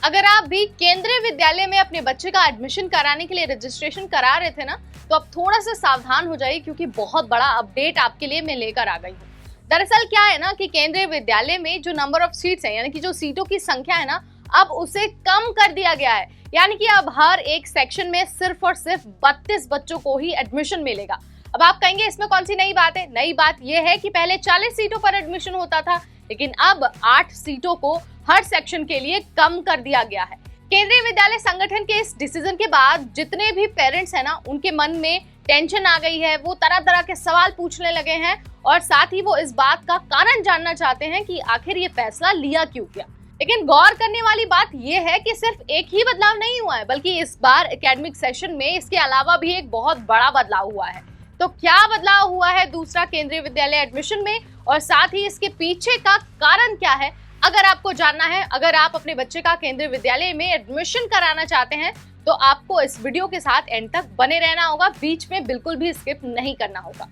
अगर आप भी केंद्रीय विद्यालय में अपने बच्चे का एडमिशन कराने के लिए रजिस्ट्रेशन करा रहे थे ना, तो अब थोड़ा सा सावधान हो जाइए क्योंकि बहुत बड़ा अपडेट आपके लिए मैं लेकर आ गई हूँ। दरअसल क्या है ना कि केंद्रीय विद्यालय में जो नंबर ऑफ सीट्स है, यानी कि जो सीटों की संख्या है ना, अब उसे कम कर दिया गया है। यानी कि अब हर एक सेक्शन में सिर्फ और सिर्फ 32 बच्चों को ही एडमिशन मिलेगा। अब आप कहेंगे इसमें कौन सी नई बात है? नई बात यह है कि पहले 40 सीटों पर एडमिशन होता था, लेकिन अब 8 सीटों को हर सेक्शन के लिए कम कर दिया गया है। केंद्रीय विद्यालय संगठन के इस डिसीजन के बाद जितने भी पेरेंट्स हैं ना, उनके मन में टेंशन आ गई है। वो तरह तरह के सवाल पूछने लगे हैं और साथ ही वो इस बात का कारण जानना चाहते हैं कि आखिर ये फैसला लिया क्यों गया। लेकिन गौर करने वाली बात यह है कि सिर्फ एक ही बदलाव नहीं हुआ है, बल्कि इस बार एकेडमिक सेशन में इसके अलावा भी एक बहुत बड़ा बदलाव हुआ है। तो क्या बदलाव हुआ है दूसरा केंद्रीय विद्यालय एडमिशन में, और साथ ही इसके पीछे का कारण क्या है, अगर आपको जानना है, अगर आप अपने बच्चे का केंद्रीय विद्यालय में एडमिशन कराना चाहते हैं, तो आपको इस वीडियो के साथ एंड तक बने रहना होगा। बीच में बिल्कुल भी स्किप नहीं करना होगा।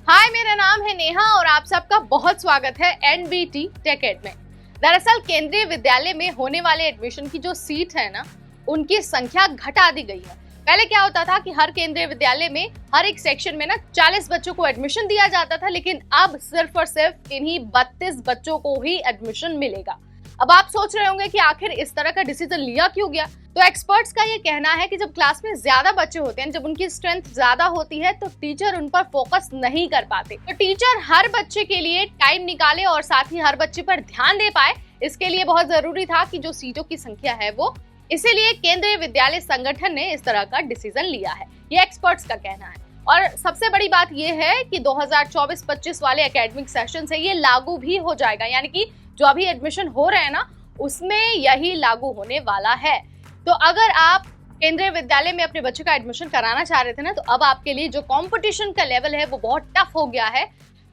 हाय, मेरा नाम है नेहा और आप सबका बहुत स्वागत है एनबीटी टेकेड में। दरअसल केंद्रीय विद्यालय में होने वाले एडमिशन की जो सीट है ना, उनकी संख्या घटा दी गई है। पहले क्या होता था कि हर केंद्रीय विद्यालय में हर एक सेक्शन में ना 40 बच्चों को एडमिशन दिया जाता था, लेकिन अब सिर्फ और सिर्फ इन्हीं 32 बच्चों को ही एडमिशन मिलेगा। अब आप सोच रहे होंगे कि आखिर इस तरह का डिसीजन लिया क्यों गया। तो एक्सपर्ट्स का ये कहना है कि जब क्लास में ज्यादा बच्चे होते हैं, जब उनकी स्ट्रेंथ ज्यादा होती है, तो टीचर उन पर फोकस नहीं कर पाते। तो टीचर हर बच्चे के लिए टाइम निकाले और साथ ही हर बच्चे पर ध्यान दे पाए, इसके लिए बहुत जरूरी था कि जो सीटों की संख्या है वो, इसीलिए केंद्रीय विद्यालय संगठन ने इस तरह का डिसीजन लिया है, ये एक्सपर्ट्स का कहना है। और सबसे बड़ी बात ये है कि 2024-25 वाले एकेडमिक सेशन से ये लागू भी हो जाएगा, यानी कि जो अभी एडमिशन हो रहे हैं ना, उसमें यही लागू होने वाला है। तो अगर आप केंद्रीय विद्यालय में अपने बच्चे का एडमिशन कराना चाह रहे थे ना, तो अब आपके लिए जो कंपटीशन का लेवल है वो बहुत टफ हो गया है।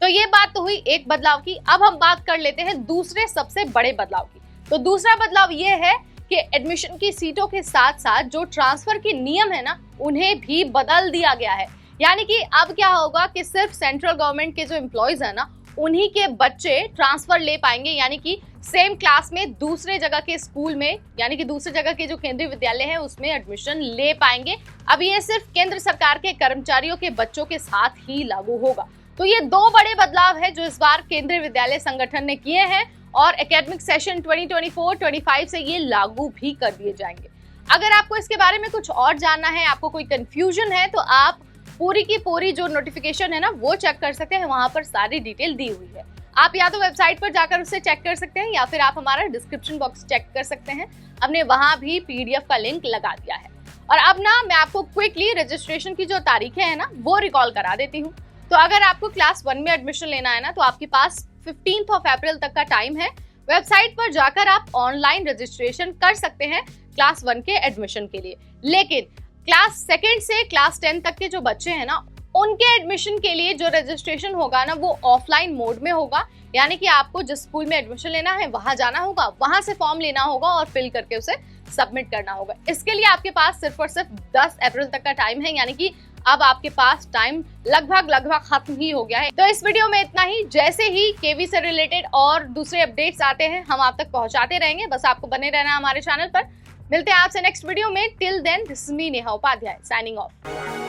तो ये बात तो हुई एक बदलाव की। अब हम बात कर लेते हैं दूसरे सबसे बड़े बदलाव की। तो दूसरा बदलाव ये है कि एडमिशन की सीटों के साथ साथ जो ट्रांसफर के नियम है ना, उन्हें भी बदल दिया गया है। यानी कि अब क्या होगा कि सिर्फ सेंट्रल गवर्नमेंट के जो एम्प्लॉयज है ना, उन्हीं के बच्चे ट्रांसफर ले पाएंगे, यानी कि सेम क्लास में दूसरे जगह के स्कूल में, यानी कि दूसरे जगह के जो केंद्रीय विद्यालय है उसमें एडमिशन ले पाएंगे। अब ये सिर्फ केंद्र सरकार के कर्मचारियों के बच्चों के साथ ही लागू होगा। तो ये दो बड़े बदलाव है जो इस बार केंद्रीय विद्यालय संगठन ने किए हैं और एकेडमिक सेशन 2024-25 से ये लागू भी कर दिए जाएंगे। अगर आपको इसके बारे में कुछ और जानना है, आपको कोई कंफ्यूजन है, तो आप पूरी की पूरी जो नोटिफिकेशन है ना, वो चेक कर सकते हैं। वहां पर सारी डिटेल दी हुई है। आप या तो वेबसाइट पर जाकर उसे चेक कर सकते हैं, या फिर आप हमारा डिस्क्रिप्शन बॉक्स चेक कर सकते हैं। हमने वहां भी पीडीएफ का लिंक लगा दिया है। और अब ना मैं आपको क्विकली रजिस्ट्रेशन की जो तारीखें हैं ना, वो रिकॉल करा देती हूँ। तो अगर आपको क्लास 1 में एडमिशन लेना है ना, तो आपके पास 15 अप्रैल तक का टाइम है। वेबसाइट पर जाकर आप ऑनलाइन रजिस्ट्रेशन कर सकते हैं क्लास 1 के एडमिशन के लिए। लेकिन क्लास 2 से क्लास 10 तक के जो बच्चे हैं ना, उनके एडमिशन के लिए जो रजिस्ट्रेशन होगा ना, वो ऑफलाइन मोड में होगा। यानी कि आपको जिस स्कूल में एडमिशन लेना है वहां जाना होगा, वहां से फॉर्म लेना होगा और फिल करके उसे सबमिट करना होगा। इसके लिए आपके पास सिर्फ और सिर्फ 10 अप्रैल तक का टाइम है, यानी कि अब आपके पास टाइम लगभग खत्म ही हो गया है। तो इस वीडियो में इतना ही। जैसे ही केवी से रिलेटेड और दूसरे अपडेट्स आते हैं, हम आप तक पहुंचाते रहेंगे। बस आपको बने रहना हमारे चैनल पर। मिलते हैं आपसे नेक्स्ट वीडियो में। Till then, this is me Neha Upadhyay, signing of.